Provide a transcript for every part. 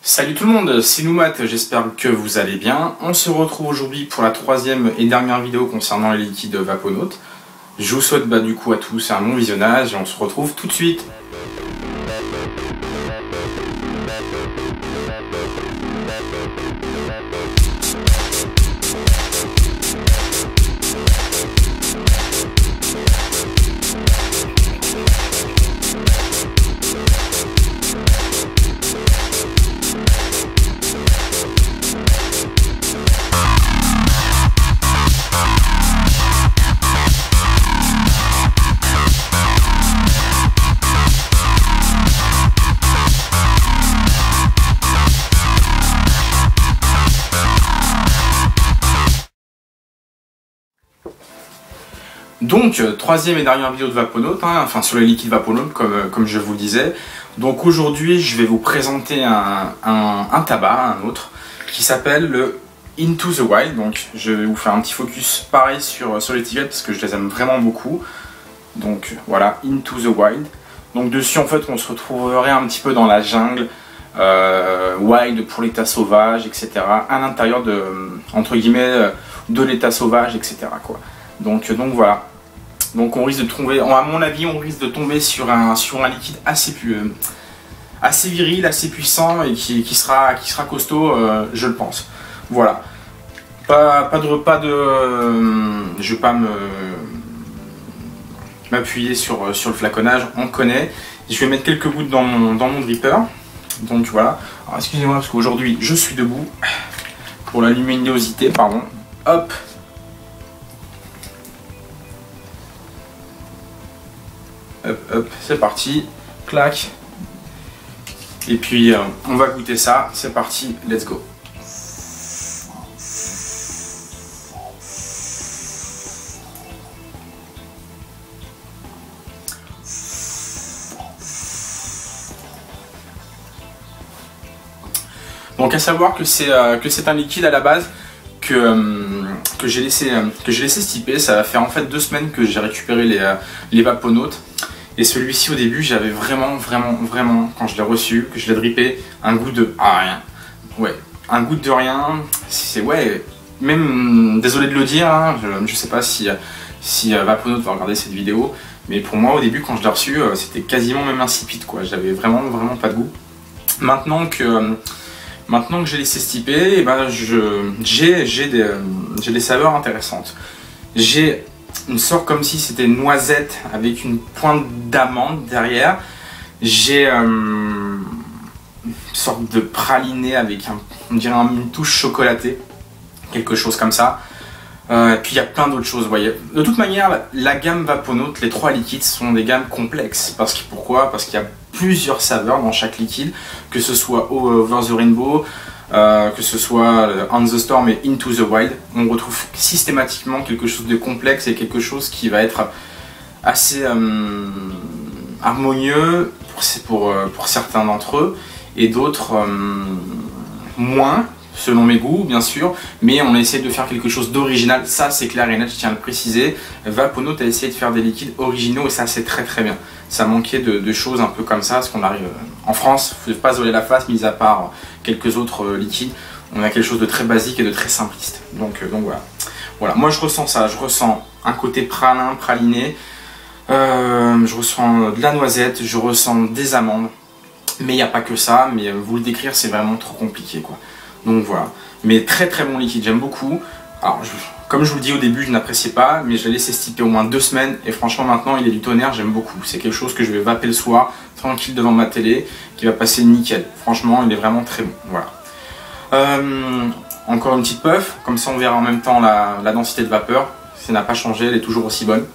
Salut tout le monde, c'est Noumat, j'espère que vous allez bien. On se retrouve aujourd'hui pour la troisième et dernière vidéo concernant les liquides Vaponaut. Je vous souhaite du coup à tous un bon visionnage et on se retrouve tout de suite. Donc, troisième et dernière vidéo de Vaponaut, enfin sur les liquides Vaponaut comme je vous le disais. Donc aujourd'hui, je vais vous présenter un tabac, un autre, qui s'appelle le Into the Wild. Donc je vais vous faire un petit focus pareil sur l'étiquette parce que je les aime vraiment beaucoup. Donc voilà, Into the Wild. Donc dessus en fait on se retrouverait un petit peu dans la jungle, wild pour l'état sauvage, etc. À l'intérieur de, entre guillemets, de l'état sauvage, etc. quoi. Donc voilà. Donc on risque de tomber, à mon avis, on risque de tomber sur un liquide assez viril, assez puissant et qui sera costaud, je le pense. Voilà. Je vais pas m'appuyer sur le flaconnage, on connaît. Je vais mettre quelques gouttes dans mon dripper. Donc voilà. Alors excusez-moi parce qu'aujourd'hui je suis debout pour la luminosité, pardon. Hop. Hop, hop, c'est parti, clac. Et puis on va goûter ça, c'est parti, let's go. Donc à savoir que c'est un liquide à la base que j'ai laissé stiper. Ça va faire en fait 2 semaines que j'ai récupéré les Vaponaut. Et celui-ci au début j'avais vraiment quand je l'ai reçu, que je l'ai drippé, un goût de rien. Ouais, un goût de rien. C'est ouais, même désolé de le dire, hein, je sais pas si Vaponaut va regarder cette vidéo, mais pour moi au début quand je l'ai reçu c'était quasiment même insipide quoi. J'avais vraiment pas de goût. Maintenant que j'ai laissé stiper, et ben j'ai des saveurs intéressantes. J'ai une sorte comme si c'était noisette avec une pointe d'amande derrière. J'ai une sorte de praliné avec on dirait une touche chocolatée, quelque chose comme ça. Et puis il y a plein d'autres choses, vous voyez. De toute manière, la gamme Vaponaut, les 3 liquides sont des gammes complexes. Pourquoi? Parce qu'il y a plusieurs saveurs dans chaque liquide, que ce soit Over the Rainbow, que ce soit On the Storm et Into the Wild. On retrouve systématiquement quelque chose de complexe et quelque chose qui va être assez harmonieux pour certains d'entre eux et d'autres moins, selon mes goûts bien sûr, mais on a essayé de faire quelque chose d'original, ça c'est clair et net, je tiens à le préciser. Vaponaut a essayé de faire des liquides originaux et ça c'est très bien. Ça manquait de choses un peu comme ça, parce qu'on arrive en France, il ne faut pas se voiler la face, mis à part quelques autres liquides, on a quelque chose de très basique et de très simpliste. Donc voilà. Moi je ressens ça, je ressens un côté praliné, je ressens de la noisette, je ressens des amandes, mais il n'y a pas que ça, mais vous le décrire c'est vraiment trop compliqué quoi. Donc voilà, mais très bon liquide, j'aime beaucoup. Alors comme je vous le dis au début, je n'appréciais pas, mais je l'ai laissé stiper au moins 2 semaines et franchement maintenant il est du tonnerre, j'aime beaucoup. C'est quelque chose que je vais vaper le soir, tranquille devant ma télé, qui va passer nickel. Franchement il est vraiment très bon, voilà. Encore une petite puff, comme ça on verra en même temps la densité de vapeur. Ça n'a pas changé, elle est toujours aussi bonne.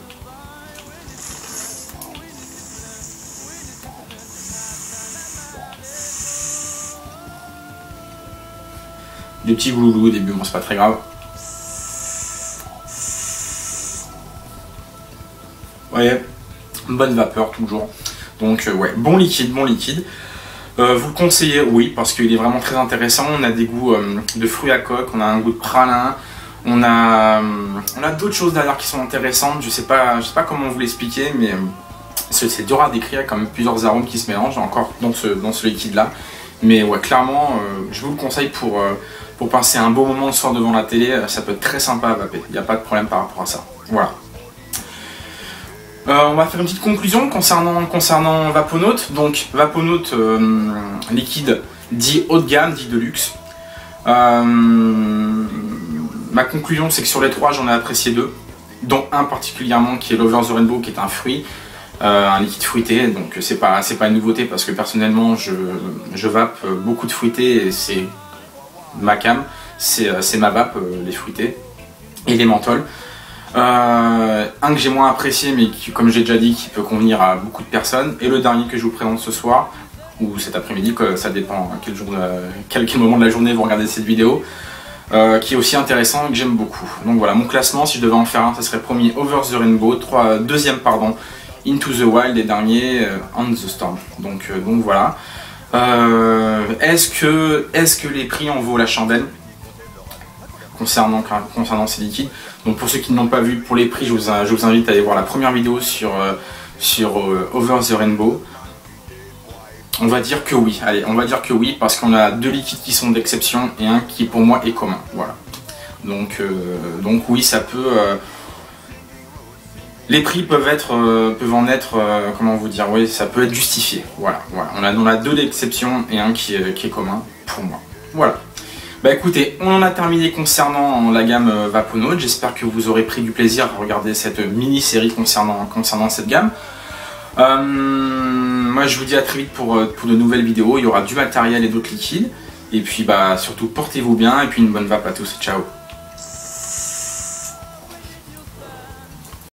Des petits glouloulous au début, bon c'est pas très grave. Vous voyez, bonne vapeur toujours. Donc ouais, bon liquide. Vous le conseillez, oui, parce qu'il est vraiment très intéressant. On a des goûts de fruits à coque, on a un goût de pralin, on a d'autres choses derrière qui sont intéressantes. Je sais pas comment vous l'expliquer, mais c'est dur à décrire, il y a quand même plusieurs arômes qui se mélangent encore dans ce liquide là. Mais ouais, clairement, je vous le conseille pour passer un beau moment le soir devant la télé, ça peut être très sympa à vaper, il n'y a pas de problème par rapport à ça. Voilà. On va faire une petite conclusion concernant Vaponaut. Donc Vaponaut liquide dit haut de gamme, dit de luxe. Ma conclusion, c'est que sur les 3, j'en ai apprécié 2, dont un particulièrement qui est l'Over the Rainbow, qui est un fruit, un liquide fruité. Donc c'est pas une nouveauté parce que personnellement je vape beaucoup de fruités et c'est ma cam, c'est ma vape, les fruités et les menthols. Un que j'ai moins apprécié mais qui, comme j'ai déjà dit, qui peut convenir à beaucoup de personnes, et le dernier que je vous présente ce soir ou cet après-midi, ça dépend à quel moment de la journée vous regardez cette vidéo, qui est aussi intéressant et que j'aime beaucoup. Donc voilà, mon classement, si je devais en faire un, ça serait premier Over the Rainbow, deuxième pardon, Into the Wild, et dernier On the Storm. Donc voilà. Est-ce que les prix en vaut la chandelle concernant ces liquides? Donc pour ceux qui ne l'ont pas vu, pour les prix, je vous invite à aller voir la première vidéo sur Over the Rainbow. On va dire que oui, allez, on va dire que oui, parce qu'on a 2 liquides qui sont d'exception et un qui pour moi est commun, voilà. Donc oui, ça peut... les prix peuvent en être, comment vous dire, oui, ça peut être justifié, voilà. On a 2 d'exception et un qui est commun pour moi, voilà. Bah écoutez, on en a terminé concernant la gamme Vaponaut. J'espère que vous aurez pris du plaisir à regarder cette mini-série concernant cette gamme. Moi je vous dis à très vite pour de nouvelles vidéos. Il y aura du matériel et d'autres liquides. Et puis bah surtout portez-vous bien et puis une bonne vape à tous. Ciao.